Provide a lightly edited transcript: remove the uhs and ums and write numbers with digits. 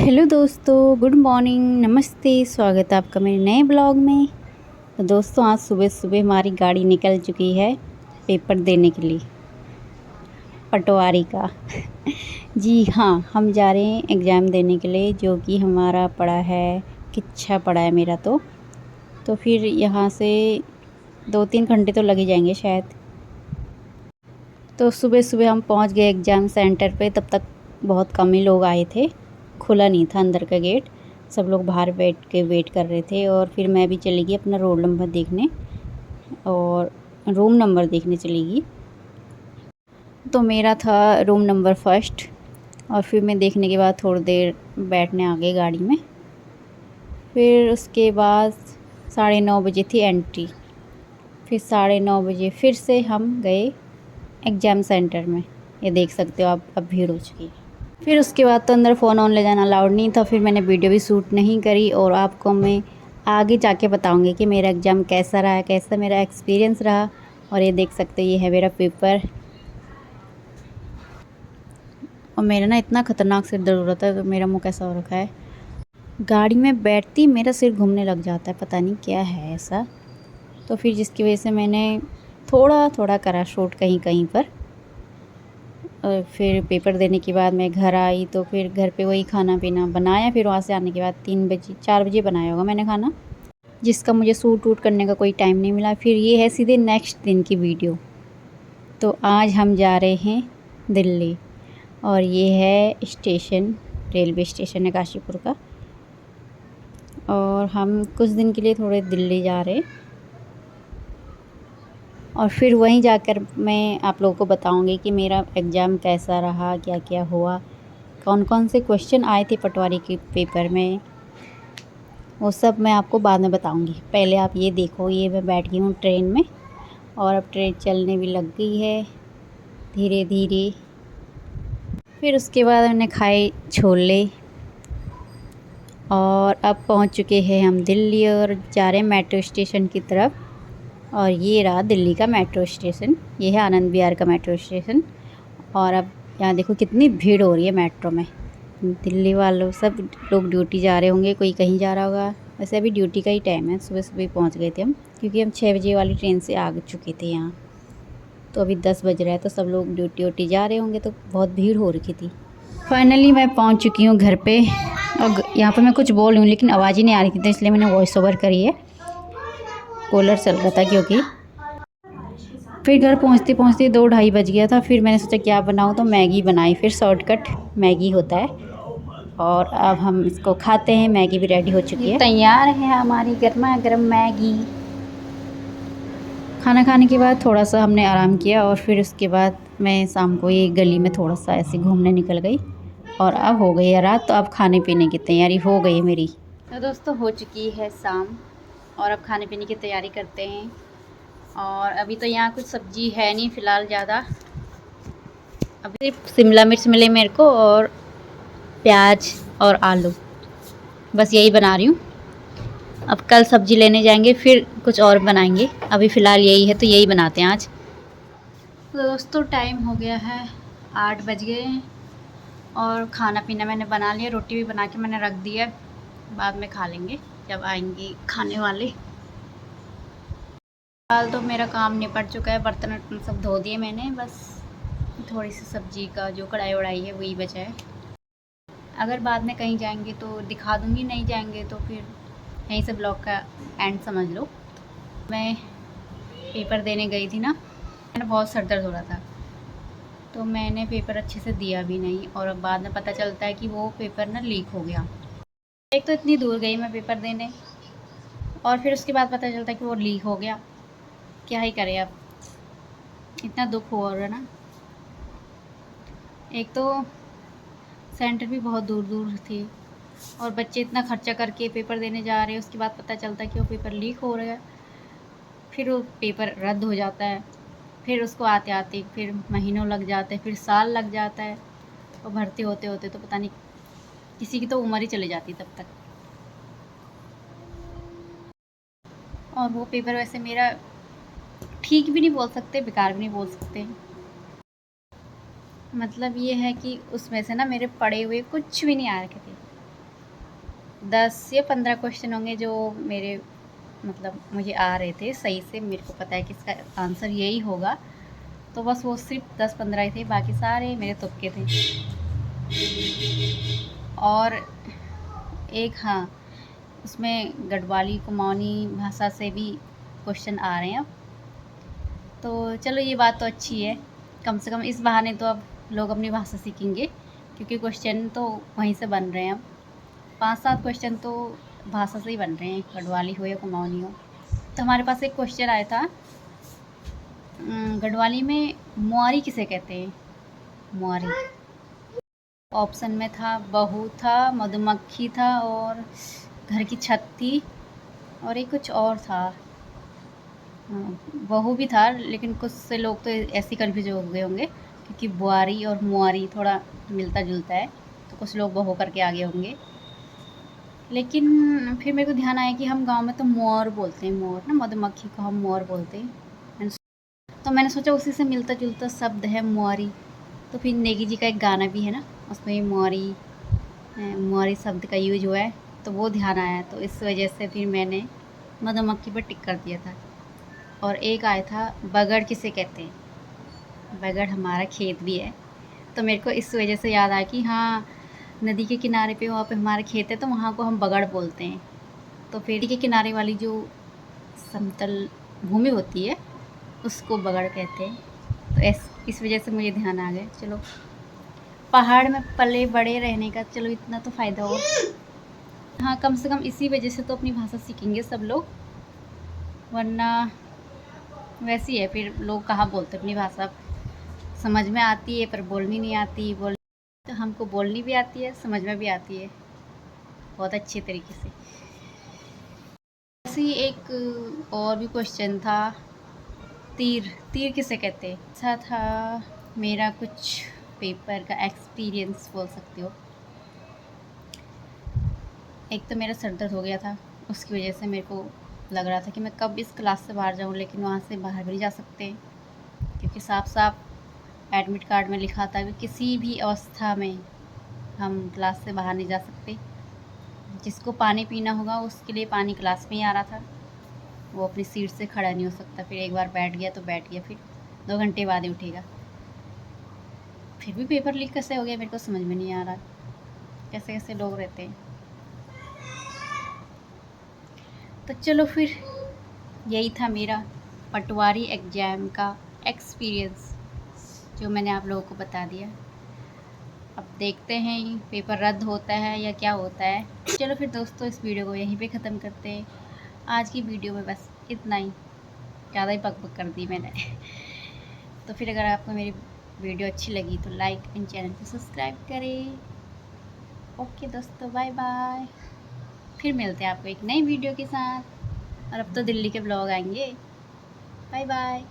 Hello दोस्तों, good morning, नमस्ते। स्वागत है आपका मेरे नए ब्लॉग में। तो दोस्तों, आज सुबह सुबह हमारी गाड़ी निकल चुकी है पेपर देने के लिए, पटवारी का। जी हाँ, हम जा रहे हैं एग्ज़ाम देने के लिए, जो कि हमारा पड़ा है किच्छा पड़ा है मेरा। तो फिर यहाँ से 2-3 घंटे तो लग ही जाएंगे शायद। तो सुबह सुबह हम पहुँच गए एग्ज़ाम सेंटर पे। तब तक बहुत कम ही लोग आए थे, खुला नहीं था अंदर का गेट। सब लोग बाहर बैठ के वेट कर रहे थे। और फिर मैं भी चली गई अपना रोल नंबर देखने और रूम नंबर देखने चली गई। तो मेरा था रूम नंबर फर्स्ट। और फिर मैं देखने के बाद थोड़ी देर बैठने आ गई गाड़ी में। फिर उसके बाद 9:30 बजे थी एंट्री। फिर 9:30 बजे फिर से हम गए एग्ज़ाम सेंटर में। ये देख सकते हो आप, अब भीड़ हो चुकी है। फिर उसके बाद तो अंदर फ़ोन ऑन ले जाना अलाउड नहीं था। फिर मैंने वीडियो भी शूट नहीं करी। और आपको मैं आगे जाके बताऊंगी कि मेरा एग्ज़ाम कैसा रहा, कैसा मेरा एक्सपीरियंस रहा। और ये देख सकते हो, ये है मेरा पेपर। और मेरा ना इतना ख़तरनाक सिर दर्द हो रहा था, तो मेरा मुँह कैसा हो रखा है। गाड़ी में बैठती मेरा सिर घूमने लग जाता है, पता नहीं क्या है ऐसा। तो फिर जिसकी वजह से मैंने थोड़ा थोड़ा करा शूट कहीं कहीं पर। और फिर पेपर देने के बाद मैं घर आई, तो फिर घर पे वही खाना पीना बनाया। फिर वहाँ से आने के बाद 4 बजे बनाया होगा मैंने खाना, जिसका मुझे सूट वूट करने का कोई टाइम नहीं मिला। फिर ये है सीधे नेक्स्ट दिन की वीडियो। तो आज हम जा रहे हैं दिल्ली। और ये है स्टेशन, रेलवे स्टेशन है काशीपुर का। और हम कुछ दिन के लिए थोड़े दिल्ली जा रहे हैं। और फिर वहीं जाकर मैं आप लोगों को बताऊंगी कि मेरा एग्ज़ाम कैसा रहा, क्या क्या हुआ, कौन कौन से क्वेश्चन आए थे पटवारी के पेपर में। वो सब मैं आपको बाद में बताऊंगी। पहले आप ये देखो, ये मैं बैठ गई हूँ ट्रेन में। और अब ट्रेन चलने भी लग गई है धीरे धीरे। फिर उसके बाद हमने खाए छोले। और अब पहुँच चुके हैं हम दिल्ली और जा रहे हैं मेट्रो स्टेशन की तरफ। और ये रहा दिल्ली का मेट्रो स्टेशन, ये है आनंद विहार का मेट्रो स्टेशन। और अब यहाँ देखो कितनी भीड़ हो रही है मेट्रो में। दिल्ली वालों सब लोग ड्यूटी जा रहे होंगे, कोई कहीं जा रहा होगा। वैसे अभी ड्यूटी का ही टाइम है, सुबह सुबह पहुँच गए थे हम, क्योंकि हम 6 बजे वाली ट्रेन से आ चुके थे यहाँ। तो अभी 10 बज रहा है, तो सब लोग ड्यूटी वूटी जा रहे होंगे, तो बहुत भीड़ हो रखी थी। फाइनली मैं पहुँच चुकी हूँ घर पे। और यहाँ पर मैं कुछ बोल रही हूँ लेकिन आवाज़ ही नहीं आ रही थी, तो इसलिए मैंने वॉइस ओवर करी है। कूलर चल रहा था क्योंकि। फिर घर पहुँचते पहुँचते 2-2:30 बज गया था। फिर मैंने सोचा क्या बनाऊँ, तो मैगी बनाई। फिर शॉर्टकट मैगी होता है। और अब हम इसको खाते हैं। मैगी भी रेडी हो चुकी है, तैयार है हमारी गर्मा गर्म मैगी। खाना खाने के बाद थोड़ा सा हमने आराम किया। और फिर उसके बाद मैं शाम को ये गली में थोड़ा सा ऐसे घूमने निकल गई। और अब हो गई है रात, तो अब खाने पीने की तैयारी हो गई है मेरी। तो दोस्तों, हो चुकी है शाम और अब खाने पीने की तैयारी करते हैं। और अभी तो यहाँ कुछ सब्ज़ी है नहीं फ़िलहाल ज़्यादा। अभी सिर्फ शिमला मिर्च मिले मेरे को, और प्याज और आलू, बस यही बना रही हूँ। अब कल सब्ज़ी लेने जाएंगे, फिर कुछ और बनाएंगे। अभी फ़िलहाल यही है, तो यही बनाते हैं आज। तो दोस्तों, टाइम हो गया है 8 बज गए हैं। और खाना पीना मैंने बना लिया, रोटी भी बना के मैंने रख दिया। बाद में खा लेंगे जब आएंगे खाने वाले। फिलहाल तो मेरा काम निपट चुका है, बर्तन वर्तन सब धो दिए मैंने। बस थोड़ी सी सब्ज़ी का जो कढ़ाई वढ़ाई है वही बचा है। अगर बाद में कहीं जाएंगे तो दिखा दूँगी, नहीं जाएंगे तो फिर यहीं से ब्लॉग का एंड समझ लो। मैं पेपर देने गई थी ना, मैंने बहुत सर दर्द हो रहा था, तो मैंने पेपर अच्छे से दिया भी नहीं। और अब बाद में पता चलता है कि वो पेपर ना लीक हो गया। एक तो इतनी दूर गई मैं पेपर देने, और फिर उसके बाद पता चलता है कि वो लीक हो गया। क्या ही करें अब, इतना दुख हुआ रहा ना। एक तो सेंटर भी बहुत दूर दूर थी, और बच्चे इतना खर्चा करके पेपर देने जा रहे हैं, उसके बाद पता चलता है कि वो पेपर लीक हो रहा है। फिर वो पेपर रद्द हो जाता है। फिर उसको आते आते फिर महीनों लग जाते हैं, फिर साल लग जाता है। और भर्ती होते होते तो पता नहीं, किसी की तो उम्र ही चली जाती तब तक। और वो पेपर वैसे मेरा ठीक भी नहीं बोल सकते, बेकार भी नहीं बोल सकते। मतलब ये है कि उसमें से ना मेरे पढ़े हुए कुछ भी नहीं आ रखे थे। 10 या 15 क्वेश्चन होंगे जो मेरे मतलब मुझे आ रहे थे सही से, मेरे को पता है कि इसका आंसर यही होगा, तो बस वो सिर्फ 10-15 ही थे, बाकी सारे मेरे तुक्के थे। और एक हाँ, उसमें गढ़वाली कुमाऊनी भाषा से भी क्वेश्चन आ रहे हैं अब। तो चलो ये बात तो अच्छी है, कम से कम इस बहाने तो अब लोग अपनी भाषा सीखेंगे, क्योंकि क्वेश्चन तो वहीं से बन रहे हैं अब। 5-7 क्वेश्चन तो भाषा से ही बन रहे हैं, गढ़वाली हो या कुमाऊनी हो। तो हमारे पास एक क्वेश्चन आया था, गढ़वाली में मुआरी किसे कहते हैं? मुआरी। ऑप्शन में था बहू था, मधुमक्खी था, और घर की छत थी, और एक कुछ और था। बहू भी था, लेकिन कुछ से लोग तो ऐसे कन्फ्यूज हो गए होंगे, क्योंकि बुआरी और मुआरी थोड़ा मिलता जुलता है, तो कुछ लोग बहू करके आगे होंगे। लेकिन फिर मेरे को ध्यान आया कि हम गांव में तो मोर बोलते हैं, मोर ना, मधुमक्खी को हम मोर बोलते हैं। तो मैंने सोचा उसी से मिलता जुलता शब्द है मुआरी। तो फिर नेगी जी का एक गाना भी है ना, उसमें मुआरी मुआरी शब्द का यूज हुआ है, तो वो ध्यान आया, तो इस वजह से फिर मैंने मधुमक्खी पर टिक कर दिया था। और एक आया था बगड़ किसे कहते हैं? बगड़ हमारा खेत भी है, तो मेरे को इस वजह से याद आया कि हाँ, नदी के किनारे पे वहाँ पे हमारे खेत है, तो वहाँ को हम बगड़ बोलते हैं। तो फिर नदी के किनारे वाली जो समतल भूमि होती है उसको बगड़ कहते हैं। तो इस वजह से मुझे ध्यान आ गया। चलो, पहाड़ में पले बड़े रहने का चलो इतना तो फ़ायदा हो। हाँ, कम से कम इसी वजह से तो अपनी भाषा सीखेंगे सब लोग, वरना वैसी है, फिर लोग कहाँ बोलते अपनी भाषा। समझ में आती है पर बोलनी नहीं आती, तो हमको बोलनी भी आती है, समझ में भी आती है बहुत अच्छे तरीके से। ऐसे ही एक और भी क्वेश्चन था, तीर तीर किसे कहते हैं? अच्छा था मेरा कुछ पेपर का एक्सपीरियंस बोल सकते हो। एक तो मेरा सर दर्द हो गया था, उसकी वजह से मेरे को लग रहा था कि मैं कब इस क्लास से बाहर जाऊँ, लेकिन वहाँ से बाहर भी नहीं जा सकते, क्योंकि साफ साफ एडमिट कार्ड में लिखा था कि किसी भी अवस्था में हम क्लास से बाहर नहीं जा सकते। जिसको पानी पीना होगा उसके लिए पानी क्लास में ही आ रहा था, वो अपनी सीट से खड़ा नहीं हो सकता। फिर एक बार बैठ गया तो बैठ गया, फिर 2 घंटे बाद ही उठेगा। फिर भी पेपर लीक कैसे हो गया मेरे को समझ में नहीं आ रहा, कैसे कैसे लोग रहते हैं। तो चलो फिर यही था मेरा पटवारी एग्ज़ाम का एक्सपीरियंस, जो मैंने आप लोगों को बता दिया। अब देखते हैं पेपर रद्द होता है या क्या होता है। चलो फिर दोस्तों, इस वीडियो को यहीं पे ख़त्म करते हैं। आज की वीडियो में बस इतना ही, ज़्यादा ही बक कर दी मैंने। तो फिर अगर आपको मेरी वीडियो अच्छी लगी तो लाइक एंड चैनल को सब्सक्राइब करें। ओके दोस्तों, बाय बाय। फिर मिलते हैं आपको एक नई वीडियो के साथ, और अब तो दिल्ली के ब्लॉग आएंगे। Bye bye.